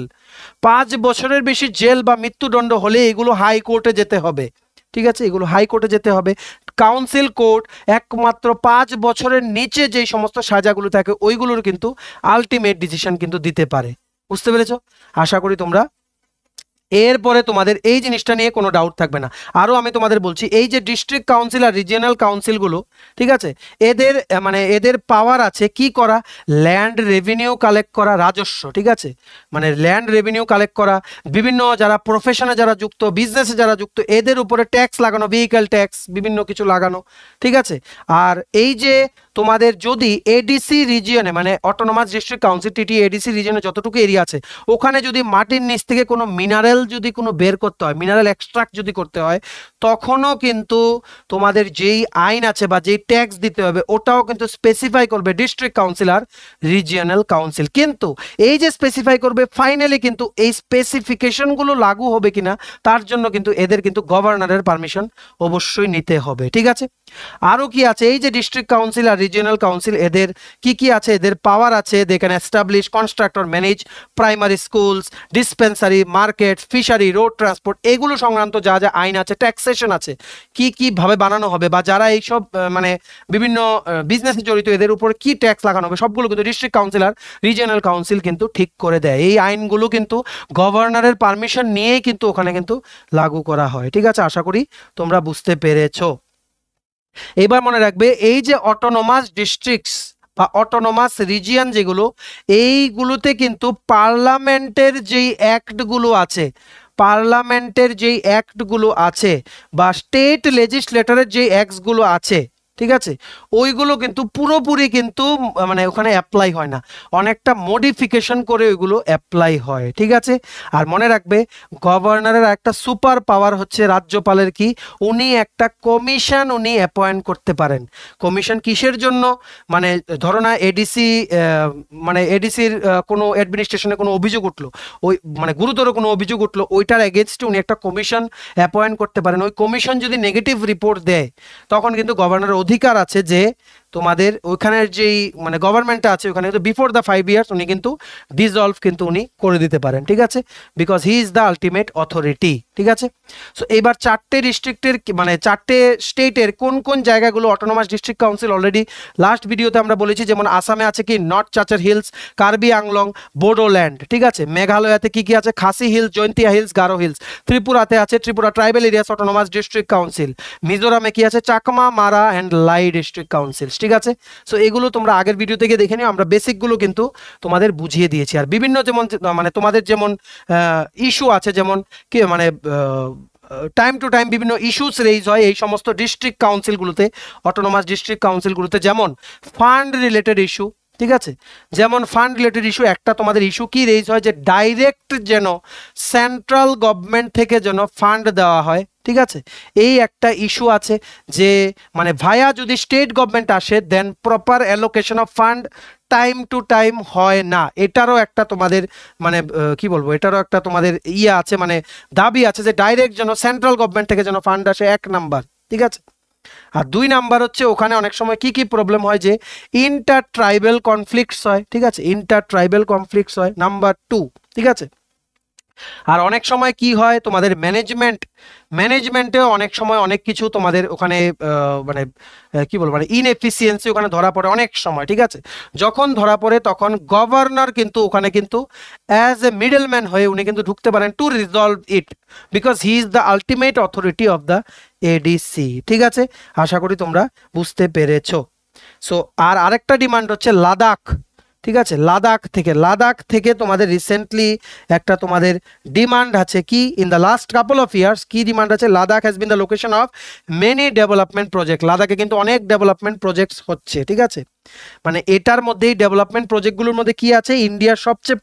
Speaker 1: 5 বছরের বেশি জেল বা মৃত্যুদণ্ড হলে এগুলো হাইকোর্টে যেতে হবে, ঠিক আছে, এগুলো হাইকোর্টে যেতে হবে। কাউন্সিল কোর্ট একমাত্র 5 বছরের নিচে যেই সমস্ত সাজাগুলো থাকে ওইগুলোর কিন্তু আলটিমেট ডিসিশন কিন্তু দিতে পারে, বুঝতে পেরেছো। আশা করি তোমরা এরপরে তোমাদের এই জিনিসটা নিয়ে কোনো ডাউট থাকবে না। আরও আমি তোমাদের বলছি এই যে ডিস্ট্রিক্ট কাউন্সিল আর রিজিয়নাল কাউন্সিলগুলো, ঠিক আছে, এদের মানে এদের পাওয়ার আছে কি করা, ল্যান্ড রেভিনিউ কালেক্ট করা, রাজস্ব, ঠিক আছে, মানে ল্যান্ড রেভিনিউ কালেক্ট করা, বিভিন্ন যারা প্রফেশনে যারা যুক্ত বিজনেসে যারা যুক্ত এদের উপরে ট্যাক্স লাগানো, ভেহিক্যাল ট্যাক্স বিভিন্ন কিছু লাগানো, ঠিক আছে। আর এই যে তোমাদের যদি এডিসি রিজিয়নে মানে অটোনোমাস ডিস্ট্রিক্ট কাউন্সিল TTADC রিজিয়নে যতটুকু এরিয়া আছে ওখানে যদি মাটির নিচ থেকে কোনো মিনারেল যদি কোনো বের করতে হয়, মিনারেল এক্সট্রাক্ট যদি করতে হয়, তখনও কিন্তু তোমাদের যেই আইন আছে বা যেই ট্যাক্স দিতে হবে ওটাও কিন্তু স্পেসিফাই করবে ডিস্ট্রিক্ট কাউন্সিল আর রিজিয়নাল কাউন্সিল। কিন্তু এই যে স্পেসিফাই করবে ফাইনালি কিন্তু এই স্পেসিফিকেশনগুলো লাগু হবে কিনা তার জন্য কিন্তু এদের কিন্তু গভর্নরের পারমিশন অবশ্যই নিতে হবে, ঠিক আছে। আরও কি আছে এই যে ডিস্ট্রিক্ট কাউন্সিল আর রিজিয়নাল কাউন্সিল এদের কি আছে, এদের পাওয়ার আছে they can establish construct or manage primary schools, dispensary, market, fishery, road transport, এগুলো সংক্রান্ত যা যা আইন আছে, ট্যাক্সেশন আছে, কি ভাবে বানানো হবে বা যারা এইসব মানে বিভিন্ন বিজনেসে জড়িত এদের উপর কি ট্যাক্স লাগানো হবে সবগুলো কিন্তু ডিস্ট্রিক্ট কাউন্সিল আর রিজিয়নাল কাউন্সিল কিন্তু ঠিক করে দেয়। এই আইনগুলো কিন্তু গভর্নরের পারমিশন নিয়েই কিন্তু ওখানে কিন্তু লাগু করা হয়, ঠিক আছে। আশা করি তোমরা বুঝতে পেরেছো। এবার মনে রাখবে এই যে অটোনোমাস ডিস্ট্রিক্টস বা অটোনোমাস রিজিয়ন যেগুলো এইগুলোতে কিন্তু পার্লামেন্টের যেই অ্যাক্টগুলো আছে, পার্লামেন্টের যেই অ্যাক্টগুলো আছে বা স্টেট লেজিসলেটরের যেই অ্যাক্টসগুলো আছে, ঠিক আছে, ওইগুলো কিন্তু পুরোপুরি কিন্তু মানে ওখানে অ্যাপ্লাই হয় না, অনেকটা মডিফিকেশন করে ওইগুলো অ্যাপ্লাই হয়, ঠিক আছে। আর মনে রাখবে গভর্নরের একটা সুপার পাওয়ার হচ্ছে রাজ্যপালের কি, উনি একটা কমিশন উনি অ্যাপয়েন্ট করতে পারেন। কমিশন কিসের জন্য, মানে ধরো না এডিসি মানে এডিসির কোনো অ্যাডমিনিস্ট্রেশনে কোনো অভিযোগ উঠলো, ওই মানে গুরুতর কোনো অভিযোগ উঠলো, ওইটার এগেনস্টে উনি একটা কমিশন অ্যাপয়েন্ট করতে পারেন। ওই কমিশন যদি নেগেটিভ রিপোর্ট দেয় তখন কিন্তু গভর্নরের অধিকার আছে যে তোমাদের ওইখানের যেই মানে গভর্নমেন্টটা আছে ওখানে কিন্তু বিফোর দ্য 5 ইয়ার্স উনি কিন্তু ডিসলভ কিন্তু উনি করে দিতে পারেন, ঠিক আছে, because he is the ultimate authority, ঠিক আছে। সো এবার 4টে ডিস্ট্রিক্টের মানে 4টে স্টেটের কোন কোন জায়গাগুলো autonomous district council already last ভিডিওতে আমরা বলেছি, যেমন আসামে আছে কি নর্থ চাচার হিলস, কার্বি আংলং, বোডোল্যান্ড, ঠিক আছে। মেঘালয়াতে কি আছে, Khasi hills, Jaintia hills, Garo hills. ত্রিপুরাতে আছে Tripura tribal areas autonomous district council. মিজোরামে কি আছে, চাকমা, মারা অ্যান্ড লাই ডিস্ট্রিক্ট কাউন্সিল, ঠিক আছে। সো এগুলো তোমরা আগের ভিডিও থেকে দেখে নিও, আমরা বেসিকগুলো কিন্তু তোমাদের বুঝিয়ে দিয়েছি। আর বিভিন্ন যেমন মানে তোমাদের যেমন ইস্যু আছে, যেমন কি মানে টাইম টু টাইম বিভিন্ন ইস্যুস রেইজ হয় এই সমস্ত ডিস্ট্রিক্ট কাউন্সিলগুলোতে, অটোনোমাস ডিস্ট্রিক্ট কাউন্সিলগুলোতে, যেমন ফান্ড রিলেটেড ইস্যু, ঠিক আছে, যেমন ফান্ড রিলেটেড ইস্যু একটা তোমাদের ইস্যু কি রেজ হয় যে ডাইরেক্ট যেন সেন্ট্রাল গভর্নমেন্ট থেকে যেন ফান্ড দেওয়া হয়। ঠিক আছে, এই একটা ইস্যু আছে যে মানে ভায়া যদি স্টেট গভর্নমেন্ট আসে then proper allocation of fund time to time হয় না। এটারও একটা তোমাদের মানে কি বলবো, এটারও একটা তোমাদের ইয়ে আছে, মানে দাবি আছে যে ডাইরেক্ট যেন সেন্ট্রাল গভর্নমেন্ট থেকে যেন ফান্ড আসে, 1 নাম্বার। ঠিক আছে, আর 2 নাম্বার হচ্ছে ওখানে অনেক সময় কি কি প্রবলেম হয় যে ইন্টার ট্রাইবাল কনফ্লিক্টস হয়। ঠিক আছে, ইন্টার ট্রাইবাল কনফ্লিক্টস হয়, নাম্বার 2। ঠিক আছে, আর অনেক সময় কি হয় তোমাদের ম্যানেজমেন্টেও অনেক সময় অনেক কিছু তোমাদের ওখানে মানে কি বলবো মানে ইনএফিসিয়েন্সি ওখানে ধরা পড়ে অনেক সময়। ঠিক আছে, যখন ধরা পড়ে তখন গভর্নর কিন্তু ওখানে কিন্তু অ্যাজ এ মিডলম্যান হয়ে উনি কিন্তু ঢুকতে পারেন two resolve it, because he is the ultimate authority of the ADC. ঠিক আছে, আশা করি তোমরা বুঝতে পেরেছো। সো আর আরেকটা ডিমান্ড হচ্ছে লাদাখ। ঠিক আছে, লাদাখ থেকে তোমাদের রিসেন্টলি একটা তোমাদের ডিমান্ড আছে কি, in the last couple of years কি ডিমান্ড আছে, Ladakh has been the location of many development project. লাদাখে কিন্তু অনেক ডেভেলপমেন্ট প্রজেক্টস হচ্ছে। ঠিক আছে, মানে এটার মধ্যেই ডেভেলপমেন্ট প্রজেক্টগুলোর মধ্যে কি আছে, ইন্ডিয়ার সবচেয়ে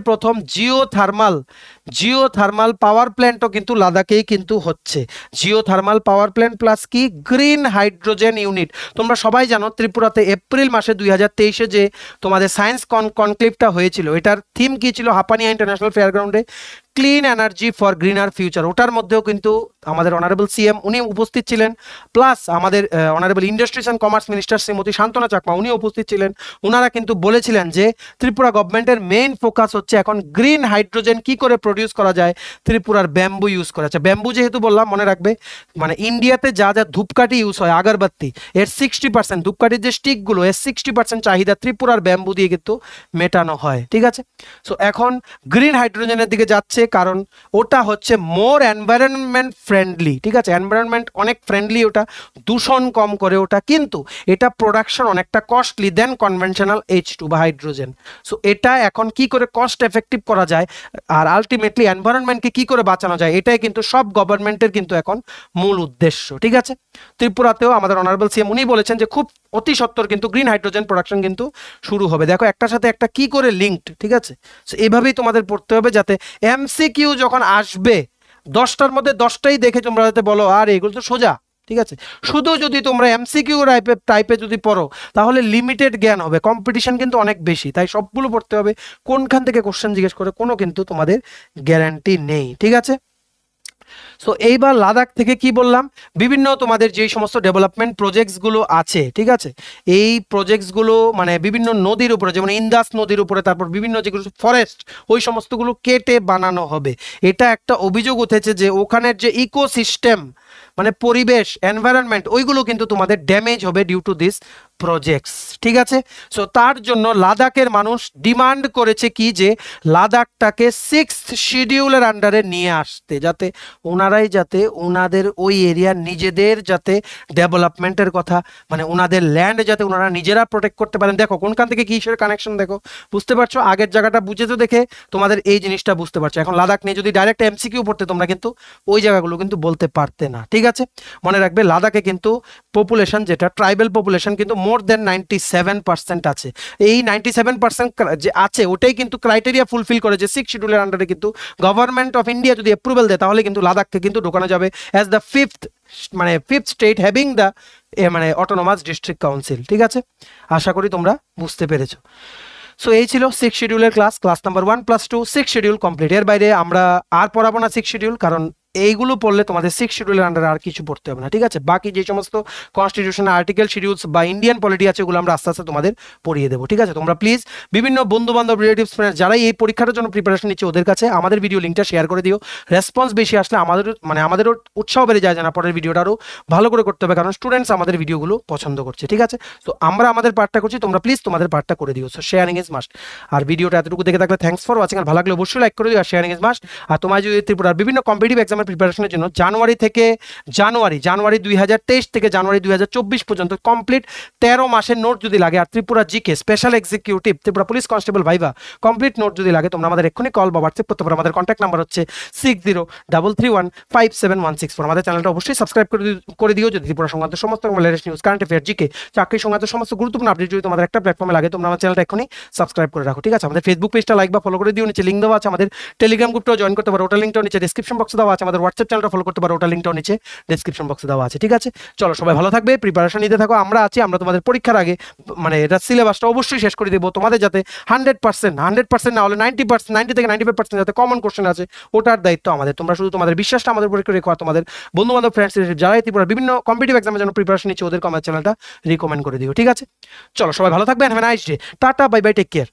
Speaker 1: প্রথম জিওথার্মাল পাওয়ার প্ল্যান্টও কিন্তু লাদাখেই কিন্তু হচ্ছে। জিওথার্মাল পাওয়ার প্ল্যান্ট প্লাস কি গ্রিন হাইড্রোজেন ইউনিট। তোমরা সবাই জানো ত্রিপুরাতে এপ্রিল মাসে 2023-এ যে তোমাদের সায়েন্স কনক্লেভটা হয়েছিল, এটার থিম কি ছিল, হাপানিয়া ইন্টারন্যাশনাল ফেয়ারগ্রাউন্ডে clean energy for greener future. ওটার মধ্যেও কিন্তু আমাদের অনারেবল সিএম উনি উপস্থিত ছিলেন, প্লাস আমাদের honourable industries and commerce minister Shrimati Shantana Chakma উনি উপস্থিত ছিলেন। ওনারা কিন্তু বলেছিলেন যে ত্রিপুরা গভর্নমেন্টের মেইন ফোকাস হচ্ছে এখন গ্রিন হাইড্রোজেন কি করে প্রডিউস করা যায়, ত্রিপুরার ব্যাম্বু ইউজ করা। আচ্ছা, ব্যাম্বু যেহেতু বললাম মনে রাখবে, মানে ইন্ডিয়াতে যা যা ধূপকাঠি ইউজ হয়, আগরবাতি, এর 60% ধূপকাঠির যে স্টিকগুলো এর 60% চাহিদা ত্রিপুরার ব্যাম্বু দিয়ে কিন্তু মেটানো হয়। ঠিক আছে, সো এখন গ্রিন হাইড্রোজেনের দিকে যাচ্ছে কারণ ওটা হচ্ছে মোর এনভায়রনমেন্ট ফ্রেন্ডলি। ঠিক আছে, এনভায়রনমেন্ট অনেক ফ্রেন্ডলি, ওটা দূষণ কম করে ওটা, কিন্তু এটা প্রোডাকশন অনেকটা কস্টলি দেন কনভেনশনাল H2 বা হাইড্রোজেন। সো এটা এখন কি করে কস্ট এফেক্টিভ করা যায় আর আলটিমেটলি এনভায়রনমেন্টকে কি করে বাঁচানো যায়, এটাই কিন্তু সব গভর্নমেন্টের কিন্তু এখন মূল উদ্দেশ্য। ঠিক আছে, ত্রিপুরাতেও আমাদের অনারেবল সিএম উনি বলেছেন যে খুব অতি সত্বর কিন্তু গ্রিন হাইড্রোজেন প্রোডাকশন কিন্তু শুরু হবে। দেখো একটার সাথে একটা কি করে লিঙ্কড। ঠিক আছে, সো এইভাবেই তোমাদের পড়তে হবে যাতে এমসিকিউ যখন আসবে 10টার মধ্যে 10টাই দেখে তোমরা যাতে বলো আর এগুলো তো সোজা। ঠিক আছে, শুধু যদি তোমরা এমসিকিউ টাইপে যদি পড়ো তাহলে লিমিটেড জ্ঞান হবে, কম্পিটিশন কিন্তু অনেক বেশি, তাই সবগুলো পড়তে হবে। কোনখান থেকে কোশ্চেন জিজ্ঞেস করে কোনো কিন্তু তোমাদের গ্যারান্টি নেই। ঠিক আছে, সো এইবার লাদাখ থেকে কি বললাম, বিভিন্ন তোমাদের যে সমস্ত ডেভেলপমেন্ট প্রজেক্টসগুলো আছে। ঠিক আছে, এই প্রজেক্টসগুলো মানে বিভিন্ন নদীর উপরে, যেমন ইন্দাস নদীর উপরে, তারপর বিভিন্ন যেগুলো ফরেস্ট ওই সমস্তগুলো কেটে বানানো হবে। এটা একটা অভিযোগ উঠেছে যে ওখানের যে ইকোসিস্টেম মানে পরিবেশ এনভায়রনমেন্ট ওইগুলো কিন্তু তোমাদের ড্যামেজ হবে ডিউ টু দিস প্রজেক্টস। ঠিক আছে, সো তার জন্য লাদাখের মানুষ ডিমান্ড করেছে কি যে লাদাখটাকে 6th শিডিউলের আন্ডারে নিয়ে আসতে, যাতে ওনারাই যাতে ওনাদের ওই এরিয়ার নিজেদের যাতে ডেভেলপমেন্টের কথা মানে ওনাদের ল্যান্ড যাতে ওনারা নিজেরা প্রোটেক্ট করতে পারেন। দেখো কোনখান থেকে কিসের কানেকশন, দেখো বুঝতে পারছো, আগের জায়গাটা বুঝেছো দেখে তোমাদের এই জিনিসটা বুঝতে পারছো। এখন লাদাখ নিয়ে যদি ডাইরেক্ট এমসিকিউ পড়তে তোমরা কিন্তু ওই জায়গাগুলো কিন্তু বলতে পারতে না। ঠিক আছে, মনে রাখবে লাদাখে কিন্তু পপুলেশন যেটা ট্রাইবাল পপুলেশন কিন্তু মোর দেন 97% আছে। এই 97% যে আছে ওটাই কিন্তু ক্রাইটেরিয়া ফুলফিল করে যে 6th শিডিউলের আন্ডারে কিন্তু গভর্নমেন্ট অফ ইন্ডিয়া যদি অ্যাপ্রুভাল দেয় তাহলে কিন্তু লাদাখকে কিন্তু ঢোকানো যাবে as the fifth state having the মানে অটোনোমাস ডিস্ট্রিক্ট কাউন্সিল। ঠিক আছে, আশা করি তোমরা বুঝতে পেরেছো। সো এই ছিল 6th শিডিউলের class number 1+2 6th schedule complete. এর বাইরে আমরা আর পড়াবো না 6th শিডিউল, কারণ এইগুলো পড়লে তোমাদের 6th শিডিউলের আন্ডারে আর কিছু পড়তে হবে না। ঠিক আছে, বাকি যে সমস্ত কনস্টিটিউশন আর্টিকেল শিডিউলস বা ইন্ডিয়ান পলিটি আছে ওগুলো আমরা আস্তে আস্তে তোমাদের পড়িয়ে দেবো। ঠিক আছে, তোমরা প্লিজ বিভিন্ন বন্ধু বান্ধব রিলেটিভস ফ্রেন্ডস যারা এই পরীক্ষার জন্য প্রিপারেশন নিচ্ছে ওদের কাছে আমাদের ভিডিও লিঙ্কটা শেয়ার করে দিও। রেসপন্স বেশি আসলে আমাদেরও উৎসাহ বেড়ে যায়, জানা পরের ভিডিওটা আরও ভালো করে করতে হবে, কারণ স্টুডেন্টস আমাদের ভিডিওগুলো পছন্দ করছে। ঠিক আছে, তো আমরা আমাদের পার্টটা করছি, তোমরা প্লিজ তোমাদের পার্টটা করে দিও। So sharing is must. আর ভিডিওটা এতটুকু দেখে থাকলে থ্যাঙ্কস ফর ওয়াচিং, আর ভালো লাগলে অবশ্যই লাইক করে দিও, আর শেয়ারিং ইজ মাস্ট। আর তোমার যদি ত্রিপুরার বিভিন্ন কম্পিটিটিভ এক্সামের এক্সামের প্রিপারেশনের জন্য জানুয়ারি 2023 থেকে জানুয়ারি 2024 পর্যন্ত কমপ্লিট 13 মাসের নোট যদি লাগে, আর Tripura GK special executive, Tripura police constable viva complete note যদি লাগে, তোমরা আমাদের এক্ষুনি কল বা হোয়াটসঅ্যাপ করতে পারো। আমাদের কন্ট্যাক্ট নাম্বার হচ্ছে 6033157164। আমাদের চ্যানেলটা অবশ্যই সাবস্ক্রাইব করে দিও যদি ত্রিপুরা সংক্রান্ত সমস্ত latest news, current affair, GK, চাকরি সংক্রান্ত সমস্ত গুরুত্বপূর্ণ আপডেট যদি তোমাদের একটা প্ল্যাটফর্মে লাগে, তোমরা আমার চ্যানেলটা এখনই সাবস্ক্রাইব করে রাখো, ঠিক আছে? আমাদের ফেসবুক পেজটা লাইক বা ফলো করে দিও, নিচে লিঙ্ক দেওয়া আছে। আমাদের টেলিগ্রাম গ্রুপটাও জয়েন করতে পারো, ওটার লিঙ্কটাও নিচে ডেসক্রিপশন বক্সে দেওয়া আছে। আমাদের হোয়াটসঅ্যাপ চ্যানেলটা ফলো করতে পারো, ওটার লিঙ্কটাও নিচে ডেসক্রিপশন বক্সে দেওয়া আছে, ঠিক আছে? চলো সবাই ভালো থাকবে, প্রিপারেশন নিতে থাকো, আমরা আছি। আমরা তোমাদের পরীক্ষার আগে মানে এটা সিলেবাসটা অবশ্যই শেষ করে দেবো তোমাদের, যাতে 100% না হলে 90%, 90 থেকে 95% যাতে কমন কোশ্চেন আছে, ওটার দায়িত্ব আমাদের। তোমরা শুধু তোমাদের বিশ্বাসটা আমাদের উপরে রেখো, আর তোমাদের বন্ধু বান্ধব ফ্রেন্ডস যারা ত্রিপুরা বিভিন্ন কম্পিটিটিভ এক্সামের জন্য প্রিপারেশন নিচ্ছে ওদেরকে আমার চ্যানেলটা রিকমেন্ড করে দিও, ঠিক আছে? চলো সবাই ভালো থাকবেন, have a nice day, tata, bye bye, take care.